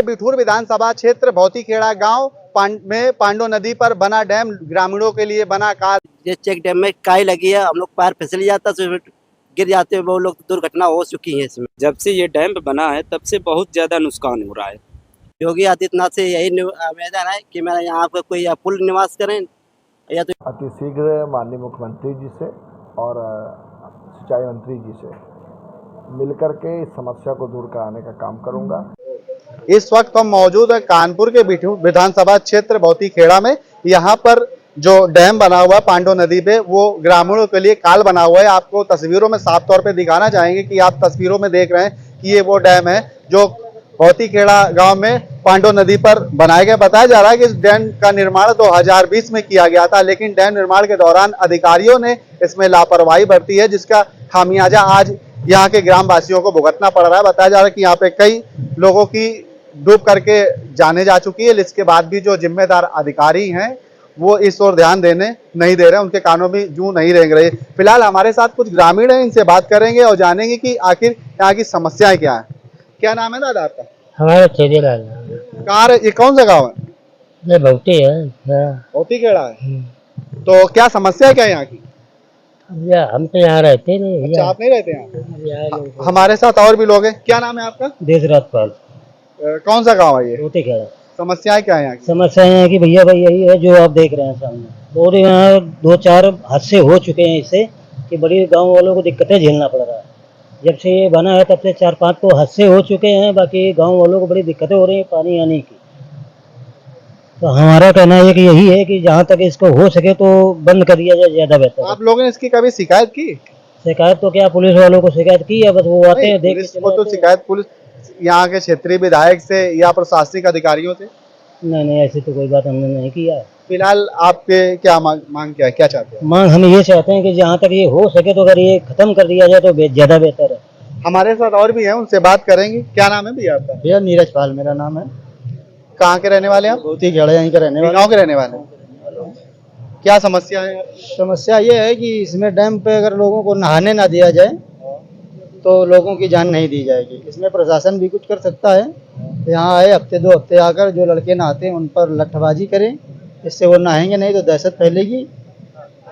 बिठूर विधानसभा क्षेत्र भौतीखेड़ा गांव में पांडो नदी पर बना डैम ग्रामीणों के लिए बना काल। ये चेक डैम में काई लगी है, हम लोग पैर फिसल जाता तो गिर जाते हैं, वो लोग दुर्घटना हो चुकी है इसमें। जब से ये डैम बना है तब से बहुत ज्यादा नुकसान हो रहा है। योगी आदित्यनाथ से यही निवेदन है कि मेरा यहाँ पर कोई या पुल निवास करें या तो अति शीघ्र माननीय मुख्यमंत्री जी से और सिंचाई मंत्री जी से मिलकर के इस समस्या को दूर कराने का काम करूंगा। इस वक्त हम मौजूद है कानपुर के बिठूर विधानसभा क्षेत्र भौतीखेड़ा में। यहाँ पर जो डैम बना हुआ है पांडो नदी पे, वो ग्रामीणों के लिए काल बना हुआ है। आपको तस्वीरों में साफ तौर पे दिखाना चाहेंगे कि आप तस्वीरों में देख रहे हैं कि ये वो डैम है जो भौतीखेड़ा गांव में पांडो नदी पर बनाया गया। बताया जा रहा है कि इस डैम का निर्माण 2020 में किया गया था, लेकिन डैम निर्माण के दौरान अधिकारियों ने इसमें लापरवाही बरती है, जिसका खामियाजा आज यहाँ के ग्रामवासियों को भुगतना पड़ रहा है। बताया जा रहा है कि यहाँ पे कई लोगों की डूब करके जाने जा चुकी है। इसके बाद भी जो जिम्मेदार अधिकारी हैं वो इस ओर ध्यान देने नहीं दे रहे, उनके कानों में जूं नहीं रेंग रहे। फिलहाल हमारे साथ कुछ ग्रामीण हैं, इनसे बात करेंगे और जानेंगे कि आखिर यहाँ की समस्याएं क्या है। क्या नाम है दादा आपका? हमारा चेरीलाल। कहाँ ये कौन सा गाँव है? ये भौती है। भौतीखेड़ा है। तो क्या समस्या है क्या यहाँ की? हम तो यहाँ रहते नहीं। अच्छा, आप नहीं रहते यहाँ? यहाँ हमारे साथ और भी लोग हैं। क्या नाम है आपका? देशरात पाल। कौन सा गाँव है ये? भौतीखेड़ा। समस्याएं क्या है यहाँ की? समस्या है कि भैया भाई यही है जो आप देख रहे हैं सामने, और यहाँ 2-4 हादसे हो चुके हैं इससे कि बड़ी गांव वालों को दिक्कतें झेलना पड़ रहा है। जब से ये बना है तब से 4-5 तो हादसे हो चुके हैं, बाकी गांव वालों को बड़ी दिक्कतें हो रही हैं पानी आने की। तो हमारा कहना है कि यही है कि जहाँ तक इसको हो सके तो बंद कर दिया जाए, ज्यादा बेहतर। आप लोगों ने इसकी कभी शिकायत की? शिकायत तो क्या, पुलिस वालों को शिकायत की है, बस वो आते हैं देख पुलिस को तो शिकायत पुलिस यहाँ के क्षेत्रीय विधायक से या प्रशासनिक अधिकारियों से? नहीं, ऐसी तो कोई बात हमने नहीं किया। फिलहाल आपके क्या मांग क्या है, क्या चाहते हैं? मांग हम ये चाहते हैं कि जहाँ तक ये हो सके तो अगर ये खत्म कर दिया जाए तो ज्यादा बेहतर है। हमारे साथ और भी हैं, उनसे बात करेंगे। क्या नाम है भैया आपका? भैया नीरज पाल मेरा नाम है। कहाँ के रहने वाले हैं आप? भौतीखेड़ा यहीं के रहने वाले। गाँव के रहने वाले हैं। क्या समस्या है? समस्या ये है कि इसमें डैम पे अगर लोगों को नहाने ना दिया जाए तो लोगों की जान नहीं दी जाएगी। इसमें प्रशासन भी कुछ कर सकता है। यहाँ आए हफ्ते 2 हफ्ते आकर जो लड़के नहाते हैं उन पर लठबाजी करें, इससे वो नहाएंगे नहीं तो दहशत फैलेगी,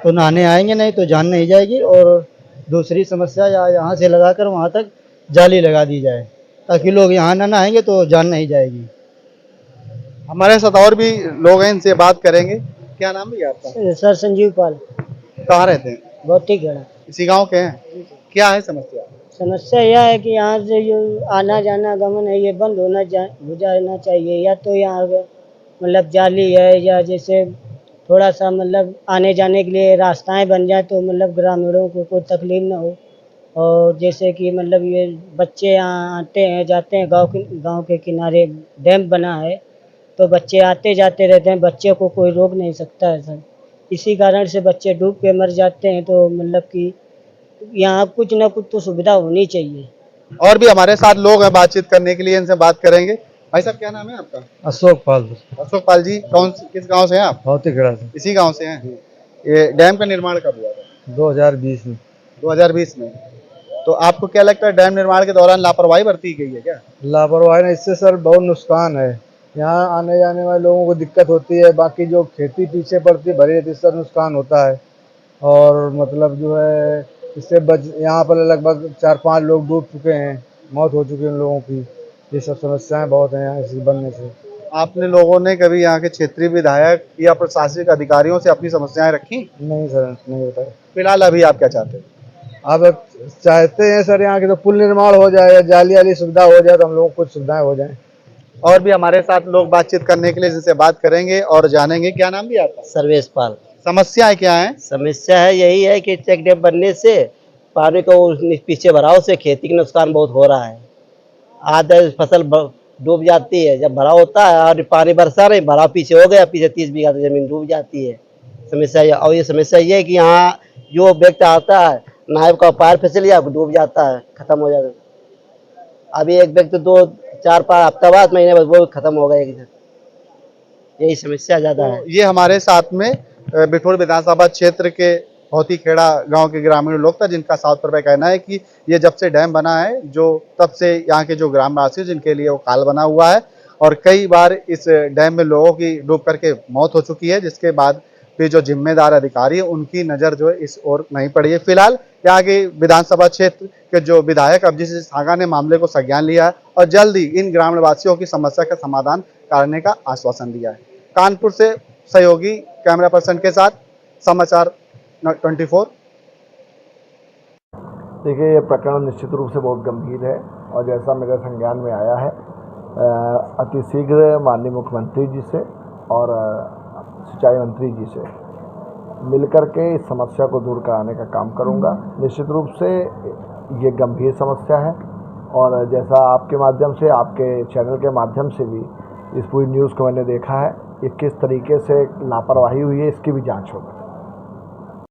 तो नहाने आएंगे नहीं तो जान नहीं जाएगी। और दूसरी समस्या यहाँ से लगाकर वहाँ तक जाली लगा दी जाए ताकि लोग यहाँ ना नहाएंगे तो जान नहीं जाएगी। हमारे साथ और भी लोग हैं, इनसे बात करेंगे। क्या नाम है आपका? सर संजीव पाल। कहाँ रहते हैं? भौतीखेड़ा। इसी गाँव के हैं? क्या है समस्या? समस्या यह है कि यहाँ से जो आना जाना गमन है ये बंद हो जाना चाहिए, या तो यहाँ मतलब जाली है या जैसे थोड़ा सा मतलब आने जाने के लिए रास्ताएं बन जाए तो मतलब ग्रामीणों को कोई तकलीफ ना हो। और जैसे कि मतलब ये बच्चे यहाँ आते हैं जाते हैं, गांव के किनारे डैम बना है तो बच्चे आते जाते रहते हैं, बच्चे को कोई रोक नहीं सकता है सर। इसी कारण से बच्चे डूब के मर जाते हैं। तो मतलब कि यहाँ कुछ ना कुछ तो सुविधा होनी चाहिए। और भी हमारे साथ लोग हैं बातचीत करने के लिए, इनसे बात करेंगे। भाई साहब क्या नाम है आपका? अशोक पाल। अशोक पाल जी, किस गांव से हैं आप? भौतीखेड़ा से। इसी गांव से हैं। ये डैम का निर्माण कब हुआ था? 2020 में। 2020 में। तो आपको क्या लगता है डैम निर्माण के दौरान लापरवाही बरती गई है क्या? लापरवाही ने इससे सर बहुत नुकसान है। यहाँ आने जाने वाले लोगों को दिक्कत होती है, बाकी जो खेती पीछे पड़ती भरी रहती है इससे नुकसान होता है। और मतलब जो है इससे यहाँ पर लगभग 4-5 लोग डूब चुके हैं, मौत हो चुकी है उन लोगों की। ये सब समस्याएं बहुत हैं यहाँ इसी बनने से। आपने लोगों ने कभी यहाँ के क्षेत्रीय विधायक या प्रशासनिक अधिकारियों से अपनी समस्याएं रखी? नहीं सर, नहीं बताया। फिलहाल अभी आप क्या चाहते हैं? अब चाहते हैं सर यहाँ के तो पुल निर्माण हो जाए, जाली वाली सुविधा हो जाए तो हम लोगों को कुछ सुविधाएं हो जाए। और भी हमारे साथ लोग बातचीत करने के लिए जिनसे बात करेंगे और जानेंगे। क्या नाम भी आपका? सर्वेश पाल। समस्या क्या है? समस्या है यही है कि चेक डैम बनने से पानी को पीछे भराव से खेती का नुकसान बहुत हो रहा है। आधा फसल डूब जाती है जब भराव होता है, और पानी बरसा नहीं, भराव पीछे हो गया, पीछे 30 बीघा जमीन डूब जाती है। समस्या और ये समस्या ये है कि यहाँ जो व्यक्ति आता है नायब का पैर फिसल या डूब जाता है, खत्म हो जाता है। अभी एक व्यक्ति 2-4-5 हफ्ता बाद महीने बाद वो खत्म हो गया। यही समस्या ज्यादा है। ये हमारे साथ में बिठूर विधानसभा क्षेत्र के भौतीखेड़ा गांव के ग्रामीण लोग था, जिनका साफ तौर पर कहना है कि ये जब से डैम बना है जो तब से यहाँ के जो ग्रामवासी जिनके लिए वो काल बना हुआ है। और कई बार इस डैम में लोगों की डूब करके मौत हो चुकी है, जिसके बाद भी जो जिम्मेदार अधिकारी है उनकी नज़र जो है इस ओर नहीं पड़ी है। फिलहाल यहाँ के विधानसभा क्षेत्र के जो विधायक अभिजीत सिंह सागा ने मामले को संज्ञान लिया है और जल्द ही इन ग्रामीण वासियों की समस्या का समाधान करने का आश्वासन दिया है। कानपुर से सहयोगी कैमरा पर्सन के साथ समाचार 24। देखिए, ये प्रकरण निश्चित रूप से बहुत गंभीर है और जैसा मेरे संज्ञान में आया है, अतिशीघ्र माननीय मुख्यमंत्री जी से और सिंचाई मंत्री जी से मिलकर के इस समस्या को दूर कराने का काम करूंगा। निश्चित रूप से ये गंभीर समस्या है और जैसा आपके माध्यम से, आपके चैनल के माध्यम से भी इस पूरी न्यूज़ को मैंने देखा है, ये किस तरीके से लापरवाही हुई है इसकी भी जांच होगी।